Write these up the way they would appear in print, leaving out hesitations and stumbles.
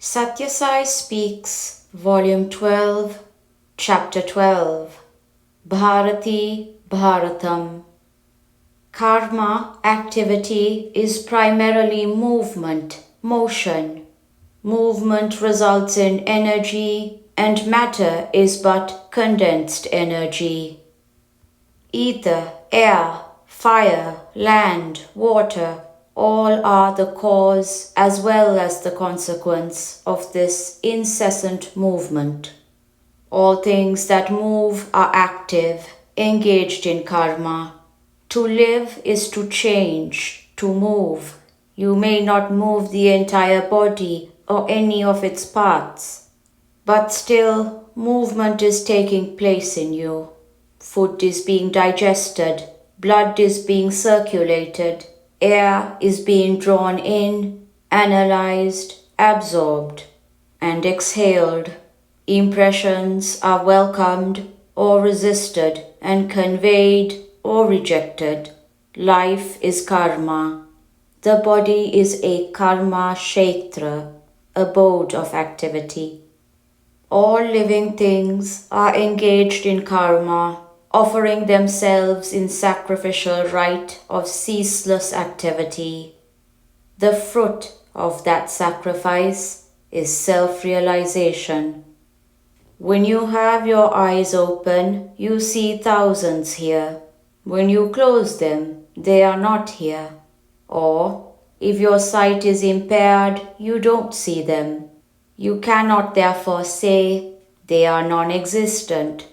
Sathya Sai Speaks, Volume 12, Chapter 12, Bhaarathi-Bhaaratham. Karma activity is primarily movement, motion. Movement results in energy, and matter is but condensed energy. Ether, air, fire, land, water, all are the cause as well as the consequence of this incessant movement. All things that move are active, engaged in karma. To live is to change, to move. You may not move the entire body or any of its parts, but still movement is taking place in you. Food is being digested, blood is being circulated, air is being drawn in, analyzed, absorbed, and exhaled. Impressions are welcomed or resisted and conveyed or rejected. Life is karma. The body is a karma kshetra, abode of activity. All living things are engaged in karma, offering themselves in sacrificial rite of ceaseless activity. The fruit of that sacrifice is self-realization. When you have your eyes open, you see thousands here. When you close them, they are not here. Or, if your sight is impaired, you don't see them. You cannot therefore say they are non-existent.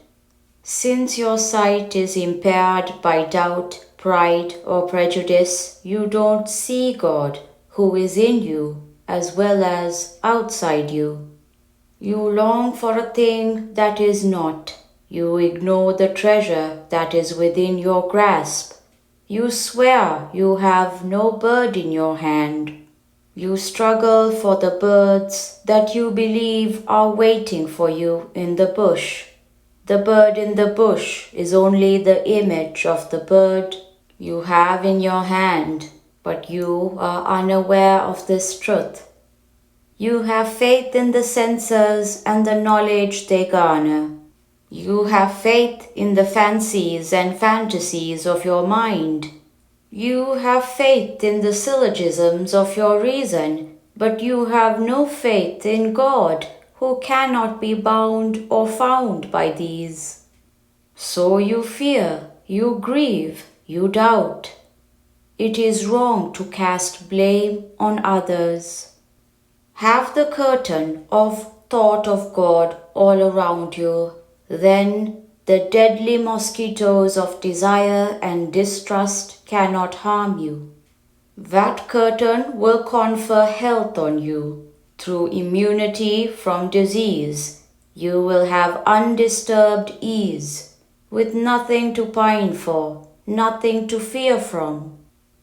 Since your sight is impaired by doubt, pride, or prejudice, you don't see God, who is in you as well as outside you. You long for a thing that is not. You ignore the treasure that is within your grasp. You swear you have no bird in your hand. You struggle for the birds that you believe are waiting for you in the bush. The bird in the bush is only the image of the bird you have in your hand, but you are unaware of this truth. You have faith in the senses and the knowledge they garner. You have faith in the fancies and fantasies of your mind. You have faith in the syllogisms of your reason, but you have no faith in God, who cannot be bound or found by these. So you fear, you grieve, you doubt. It is wrong to cast blame on others. Have the curtain of thought of God all around you, then the deadly mosquitoes of desire and distrust cannot harm you. That curtain will confer health on you. Through immunity from disease, you will have undisturbed ease, with nothing to pine for, nothing to fear from.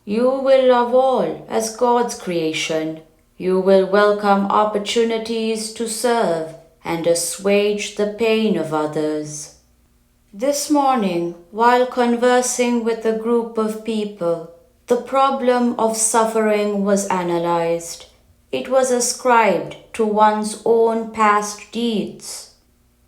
You will love all as God's creation. You will welcome opportunities to serve and assuage the pain of others. This morning, while conversing with a group of people, the problem of suffering was analyzed. It was ascribed to one's own past deeds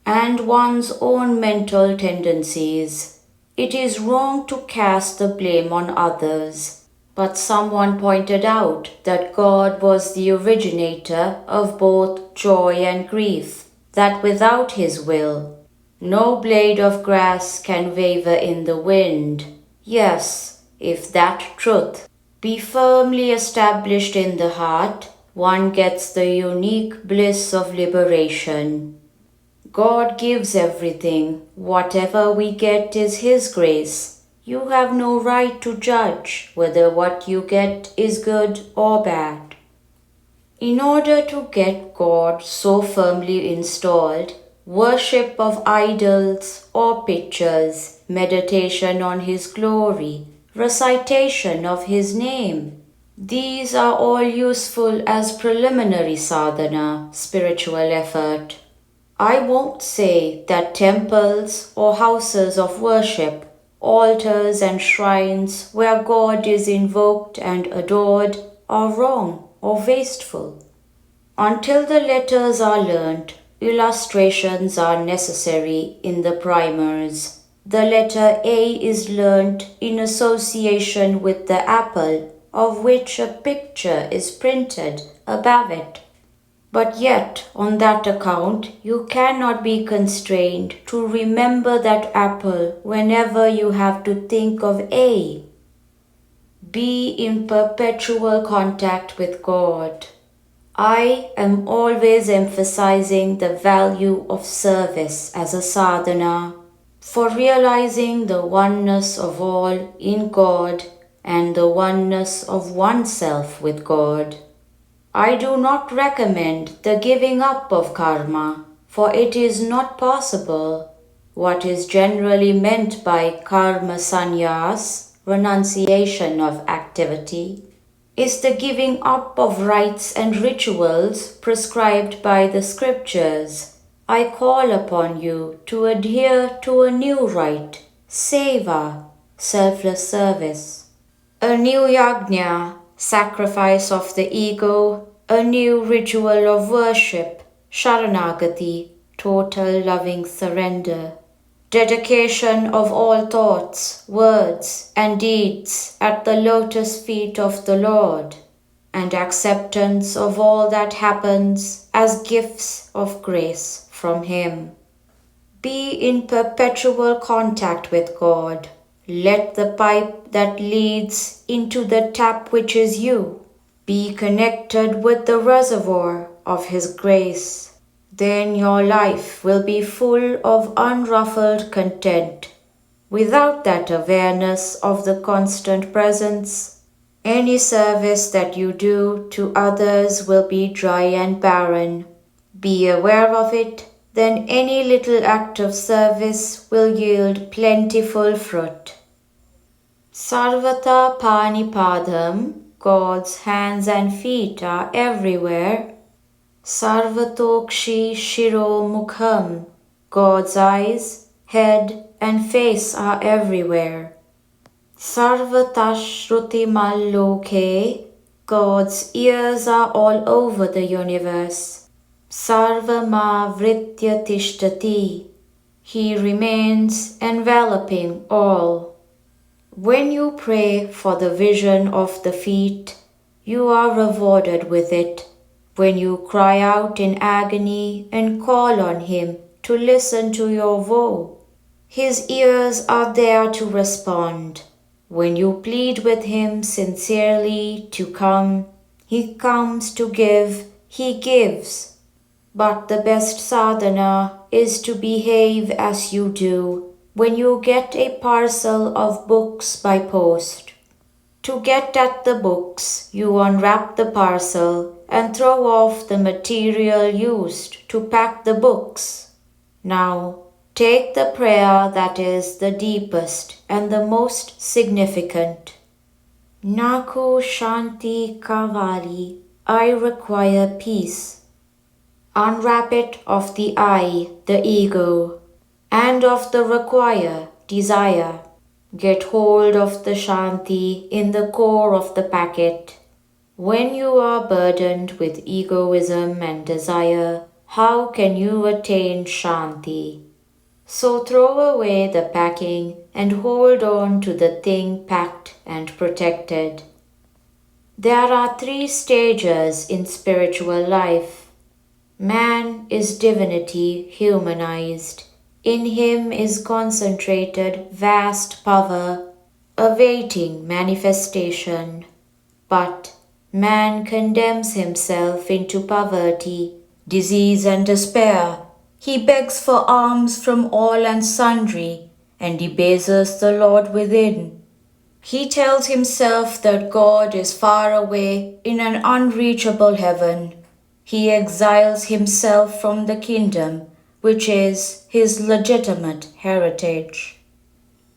and one's own mental tendencies. It is wrong to cast the blame on others, but someone pointed out that God was the originator of both joy and grief, that without His will, no blade of grass can waver in the wind. Yes, if that truth be firmly established in the heart, one gets the unique bliss of liberation. God gives everything. Whatever we get is His grace. You have no right to judge whether what you get is good or bad. In order to get God so firmly installed, worship of idols or pictures, meditation on His glory, recitation of His name, these are all useful as preliminary sadhana, spiritual effort. I won't say that temples or houses of worship, altars and shrines where God is invoked and adored are wrong or wasteful. Until the letters are learnt, illustrations are necessary in the primers. The letter A is learnt in association with the apple, of which a picture is printed above it. But yet, on that account, you cannot be constrained to remember that apple whenever you have to think of A. Be in perpetual contact with God. I am always emphasizing the value of service as a sadhana for realizing the oneness of all in God and the oneness of oneself with God. I do not recommend the giving up of karma, for it is not possible. What is generally meant by karma sannyas, renunciation of activity, is the giving up of rites and rituals prescribed by the scriptures. I call upon you to adhere to a new rite, seva, selfless service, a new yajna, sacrifice of the ego, a new ritual of worship, sharanagati, total loving surrender, dedication of all thoughts, words, and deeds at the lotus feet of the Lord, and acceptance of all that happens as gifts of grace from Him. Be in perpetual contact with God. Let the pipe that leads into the tap which is you be connected with the reservoir of His grace. Then your life will be full of unruffled content. Without that awareness of the constant presence, any service that you do to others will be dry and barren. Be aware of it, then any little act of service will yield plentiful fruit. Sarvata Panipadam, God's hands and feet are everywhere. Sarvatokshi Shiro Mukham, God's eyes, head and face are everywhere. Sarvatashruti Malloke, God's ears are all over the universe. Sarvama Vritya Tishtati, He remains enveloping all. When you pray for the vision of the feet, you are rewarded with it. When you cry out in agony and call on Him to listen to your woe, His ears are there to respond. When you plead with Him sincerely to come, He comes to give, He gives. But the best sadhana is to behave as you do when you get a parcel of books by post. To get at the books, you unwrap the parcel and throw off the material used to pack the books. Now, take the prayer that is the deepest and the most significant. Naku Shanti Kavali, I require peace. Unwrap it of the I, the ego, and of the require, desire. Get hold of the Shanti in the core of the packet. When you are burdened with egoism and desire, how can you attain Shanti? So throw away the packing and hold on to the thing packed and protected. There are 3 stages in spiritual life. Man is divinity humanized. In him is concentrated vast power, awaiting manifestation. But man condemns himself into poverty, disease and despair. He begs for alms from all and sundry, and debases the Lord within. He tells himself that God is far away in an unreachable heaven. He exiles himself from the kingdom, which is his legitimate heritage.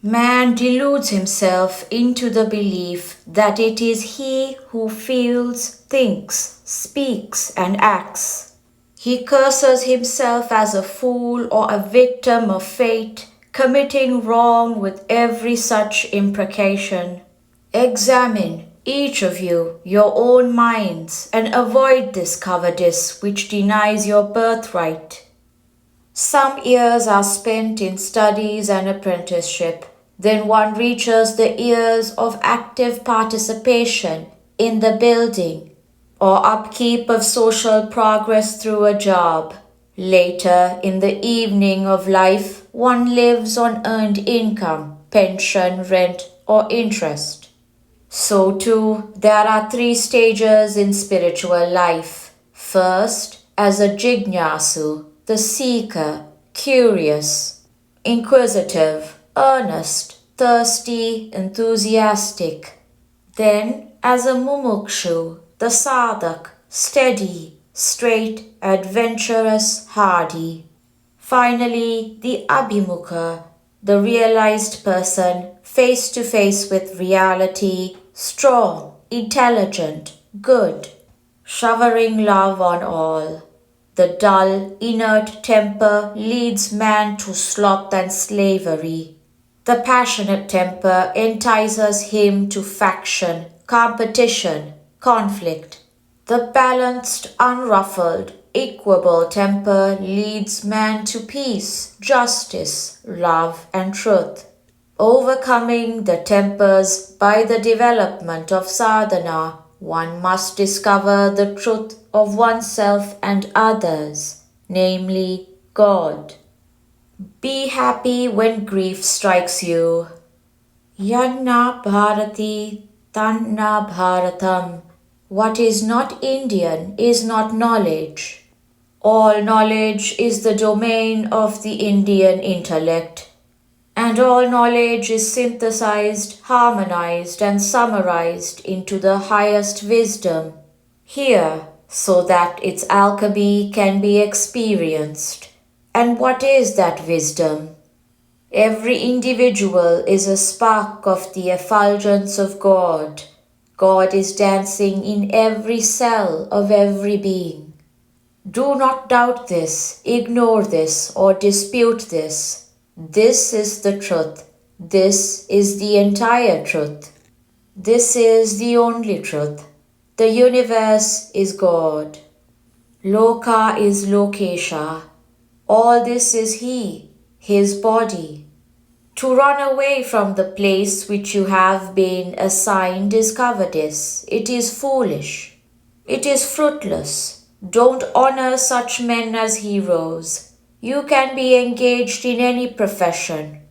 Man deludes himself into the belief that it is he who feels, thinks, speaks, and acts. He curses himself as a fool or a victim of fate, committing wrong with every such imprecation. Examine, each of you, your own minds, and avoid this cowardice which denies your birthright. Some years are spent in studies and apprenticeship. Then one reaches the years of active participation in the building or upkeep of social progress through a job. Later, in the evening of life, one lives on earned income, pension, rent, or interest. So too, there are 3 stages in spiritual life. First, as a jignasu, the seeker, curious, inquisitive, earnest, thirsty, enthusiastic. Then, as a mumukshu, the sadhak, steady, straight, adventurous, hardy. Finally, the abhimukha, the realized person, face to face with reality, strong, intelligent, good, showering love on all. The dull, inert temper leads man to sloth and slavery. The passionate temper entices him to faction, competition, conflict. The balanced, unruffled, equable temper leads man to peace, justice, love, and truth. Overcoming the tempers by the development of sadhana, one must discover the truth of oneself and others, namely God. Be happy when grief strikes you. Yanna Bharati Tanna Bharatam. What is not Indian is not knowledge. All knowledge is the domain of the Indian intellect. And all knowledge is synthesized, harmonized, and summarized into the highest wisdom, here, so that its alchemy can be experienced. And what is that wisdom? Every individual is a spark of the effulgence of God. God is dancing in every cell of every being. Do not doubt this, ignore this, or dispute this. This is the truth. This is the entire truth. This is the only truth. The universe is God. Loka is Lokesha. All this is He, His body. To run away from the place which you have been assigned is cowardice. It is foolish. It is fruitless. Don't honor such men as heroes. You can be engaged in any profession,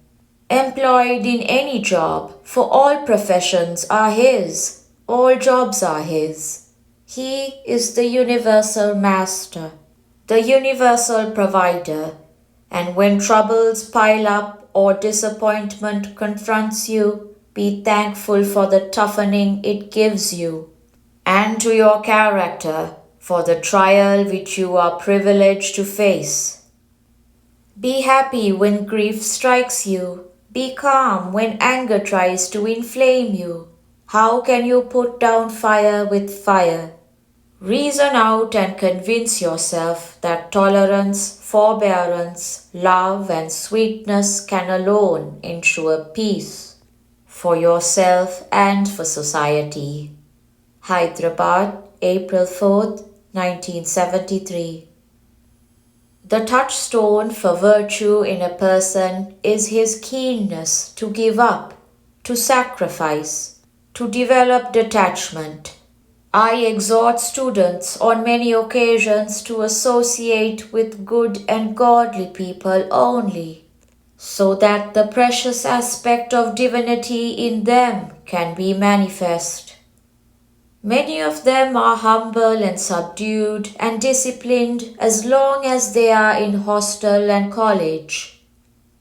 employed in any job, for all professions are His, all jobs are His. He is the universal master, the universal provider, and when troubles pile up or disappointment confronts you, be thankful for the toughening it gives you, and to your character for the trial which you are privileged to face. Be happy when grief strikes you. Be calm when anger tries to inflame you. How can you put down fire with fire? Reason out and convince yourself that tolerance, forbearance, love, and sweetness can alone ensure peace for yourself and for society. Hyderabad, April 4th, 1973. The touchstone for virtue in a person is his keenness to give up, to sacrifice, to develop detachment. I exhort students on many occasions to associate with good and godly people only, so that the precious aspect of divinity in them can be manifest. Many of them are humble and subdued and disciplined as long as they are in hostel and college.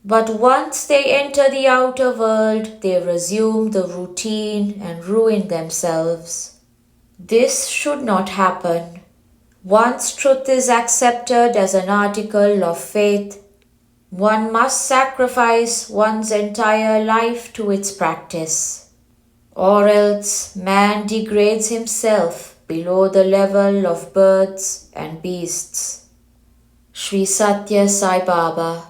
But once they enter the outer world, they resume the routine and ruin themselves. This should not happen. Once truth is accepted as an article of faith, one must sacrifice one's entire life to its practice, or else man degrades himself below the level of birds and beasts. Sri Sathya Sai Baba.